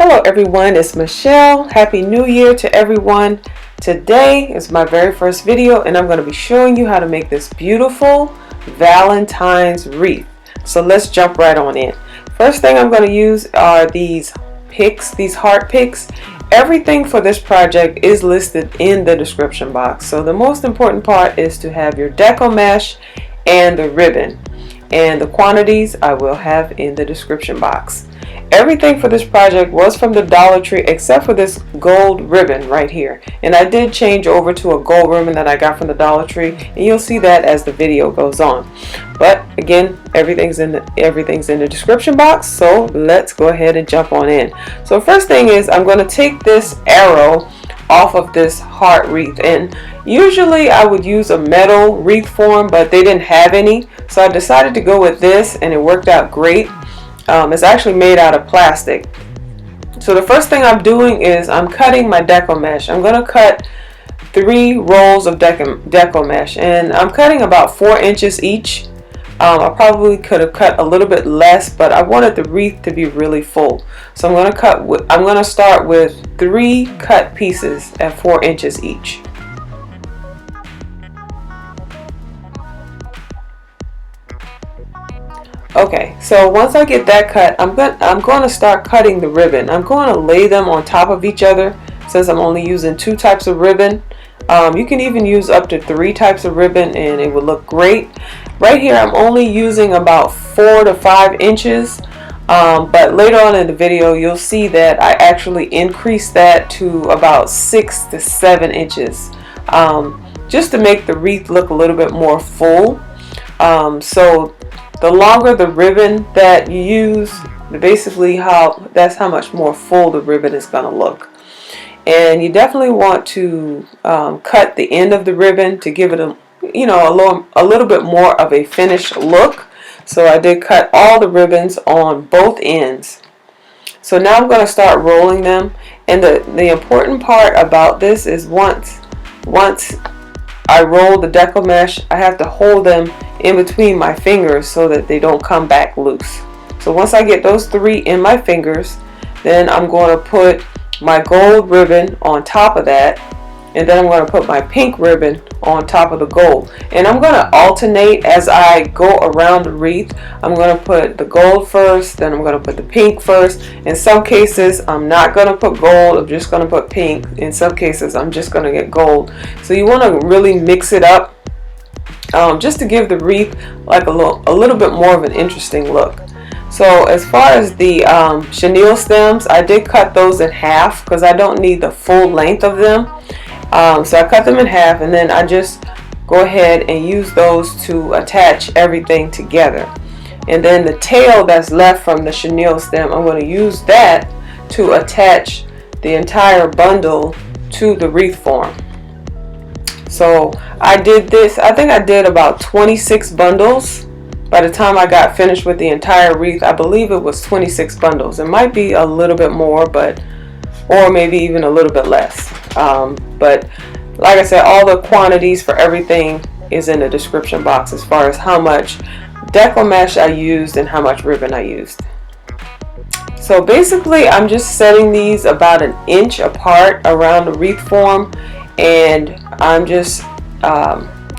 Hello everyone, it's Michelle. Happy New Year to everyone. Today is my very first video and I'm going to be showing you how to make this beautiful Valentine's wreath. So let's jump right on in. First thing I'm going to use are these pics, these heart pics. Everything for this project is listed in the description box. So the most important part is to have your deco mesh and the ribbon. And the quantities I will have in the description box. Everything for this project was from the Dollar Tree except for this gold ribbon right here. And I did change over to a gold ribbon that I got from the Dollar Tree, and you'll see that as the video goes on. But again, everything's in the description box, so let's go ahead and jump on in. So first thing is I'm going to take this arrow off of this heart wreath, and usually I would use a metal wreath form, but they didn't have any, so I decided to go with this and it worked out great. It's actually made out of plastic. So the first thing I'm doing is I'm cutting my deco mesh. I'm going to cut 3 rolls of deco mesh, and I'm cutting about 4 inches each. I probably could have cut a little bit less, but I wanted the wreath to be really full. So I'm going to start with 3 cut pieces at 4 inches each. Okay, so once I get that cut, I'm going to start cutting the ribbon. I'm going to lay them on top of each other since I'm only using 2 types of ribbon. You can even use up to 3 types of ribbon and it would look great. Right here I'm only using about 4 to 5 inches, but later on in the video you'll see that I actually increased that to about 6 to 7 inches, just to make the wreath look a little bit more full. So the longer the ribbon that you use, that's how much more full the ribbon is going to look. And you definitely want to cut the end of the ribbon to give it a little bit more of a finished look. So I did cut all the ribbons on both ends. So now I'm going to start rolling them. And the important part about this is once I roll the deco mesh, I have to hold them in between my fingers so that they don't come back loose. So once I get those 3 in my fingers, then I'm going to put my gold ribbon on top of that, and then I'm going to put my pink ribbon on top of the gold. And I'm going to alternate as I go around the wreath. I'm going to put the gold first, then I'm going to put the pink first. In some cases I'm not going to put gold, I'm just going to put pink. In some cases I'm just going to get gold. So you want to really mix it up, just to give the wreath like a little bit more of an interesting look. So as far as the chenille stems, I did cut those in half because I don't need the full length of them. So I cut them in half, and then I just go ahead and use those to attach everything together. And then the tail that's left from the chenille stem, I'm going to use that to attach the entire bundle to the wreath form. So I did this, I think I did about 26 bundles. By the time I got finished with the entire wreath, I believe it was 26 bundles. It might be a little bit more, or maybe even a little bit less. But like I said, all the quantities for everything is in the description box as far as how much deco mesh I used and how much ribbon I used. So basically I'm just setting these about 1 inch apart around the wreath form, and I'm just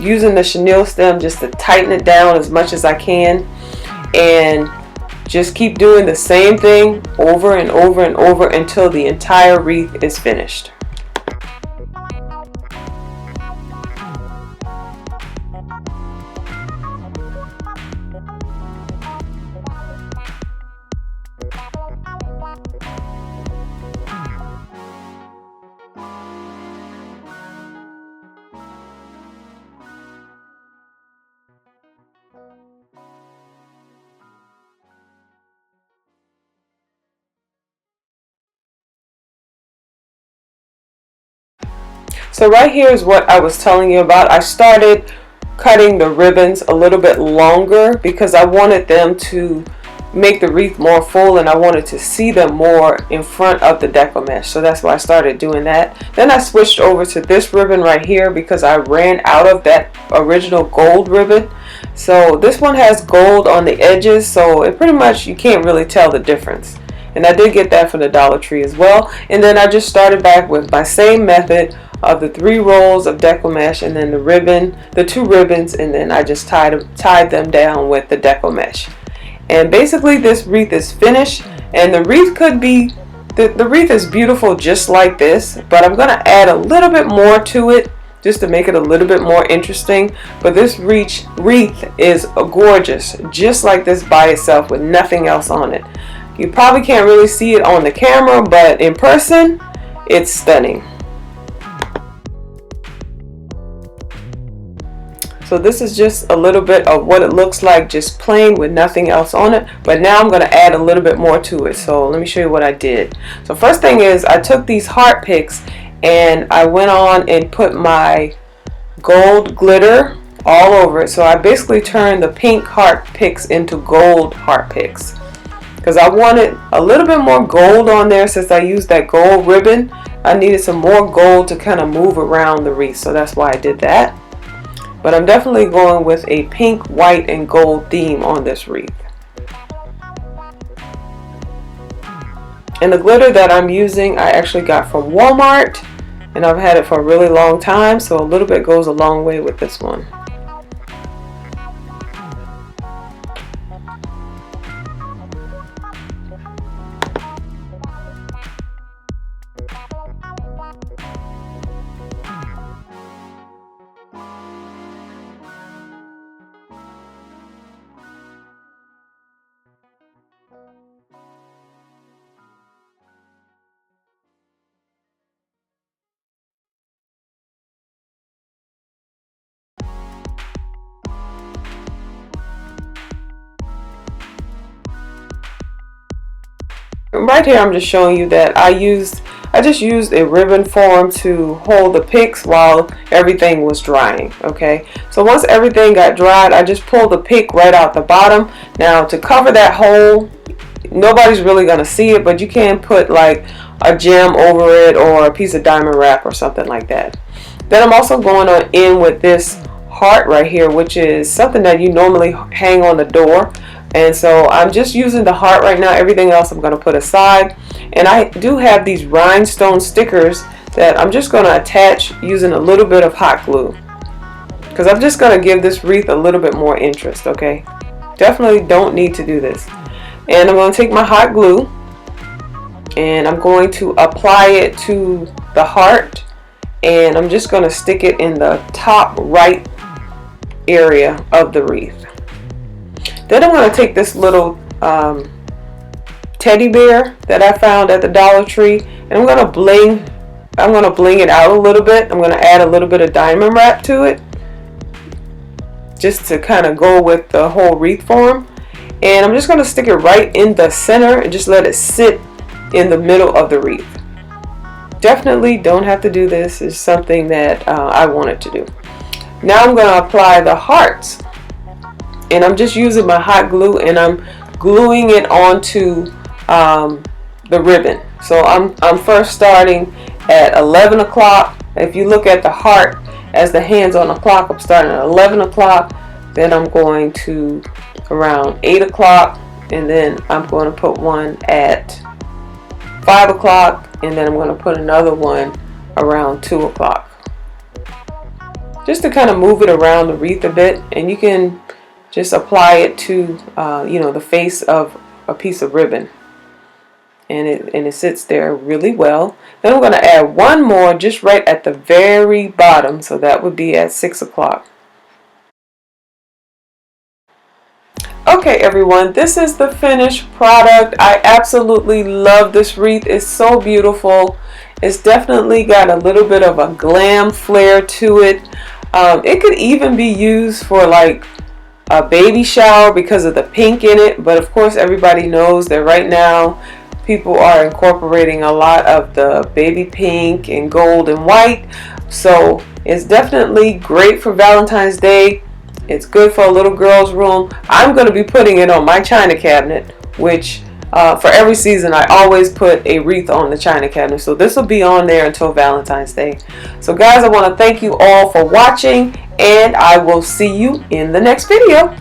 using the chenille stem just to tighten it down as much as I can, and just keep doing the same thing over and over and over until the entire wreath is finished. So right here is what I was telling you about. I started cutting the ribbons a little bit longer because I wanted them to make the wreath more full, and I wanted to see them more in front of the deco mesh. So that's why I started doing that. Then I switched over to this ribbon right here because I ran out of that original gold ribbon. So this one has gold on the edges, so it pretty much, you can't really tell the difference. And I did get that from the Dollar Tree as well. And then I just started back with my same method of the 3 rolls of deco mesh, and then the ribbon, the 2 ribbons, and then I just tied them down with the deco mesh. And basically this wreath is finished, and the wreath could be, the wreath is beautiful just like this, but I'm going to add a little bit more to it just to make it a little bit more interesting. But this wreath is gorgeous just like this by itself with nothing else on it. You probably can't really see it on the camera, but in person it's stunning. So this is just a little bit of what it looks like just plain with nothing else on it. But now I'm going to add a little bit more to it. So let me show you what I did. So first thing is I took these heart picks and I went on and put my gold glitter all over it. So I basically turned the pink heart picks into gold heart picks, because I wanted a little bit more gold on there. Since I used that gold ribbon, I needed some more gold to kind of move around the wreath. So that's why I did that. But I'm definitely going with a pink, white, and gold theme on this wreath. And the glitter that I'm using, I actually got from Walmart, and I've had it for a really long time, so a little bit goes a long way with this one. Right here I'm just showing you that I just used a ribbon form to hold the pics while everything was drying. Okay, so once everything got dried, I just pulled the pic right out the bottom. Now to cover that hole, nobody's really gonna see it, but you can put like a gem over it or a piece of diamond wrap or something like that. Then I'm also going on in with this heart right here, which is something that you normally hang on the door. And so I'm just using the heart right now. Everything else I'm going to put aside. And I do have these rhinestone stickers that I'm just going to attach using a little bit of hot glue, because I'm just going to give this wreath a little bit more interest. Okay, definitely don't need to do this. And I'm going to take my hot glue and I'm going to apply it to the heart, and I'm just going to stick it in the top right area of the wreath. Then I'm going to take this little teddy bear that I found at the Dollar Tree, and I'm going to bling it out a little bit. I'm going to add a little bit of diamond wrap to it, just to kind of go with the whole wreath form. And I'm just going to stick it right in the center and just let it sit in the middle of the wreath. Definitely don't have to do this. It's something that I wanted to do. Now I'm going to apply the hearts. And I'm just using my hot glue and I'm gluing it onto the ribbon. So I'm first starting at 11 o'clock. If you look at the heart as the hands on the clock, I'm starting at 11 o'clock. Then I'm going to around 8 o'clock. And then I'm going to put one at 5 o'clock. And then I'm going to put another one around 2 o'clock. Just to kind of move it around the wreath a bit. And you can just apply it to the face of a piece of ribbon, and it sits there really well. Then I'm going to add one more just right at the very bottom, so that would be at 6 o'clock. Okay everyone, this is the finished product. I absolutely love this wreath. It's so beautiful. It's definitely got a little bit of a glam flair to it. It could even be used for like a baby shower because of the pink in it, but of course everybody knows that right now people are incorporating a lot of the baby pink and gold and white, so it's definitely great for Valentine's Day. It's good for a little girl's room. I'm going to be putting it on my china cabinet, which for every season I always put a wreath on the china cabinet, so this will be on there until Valentine's Day. So guys, I want to thank you all for watching, and I will see you in the next video.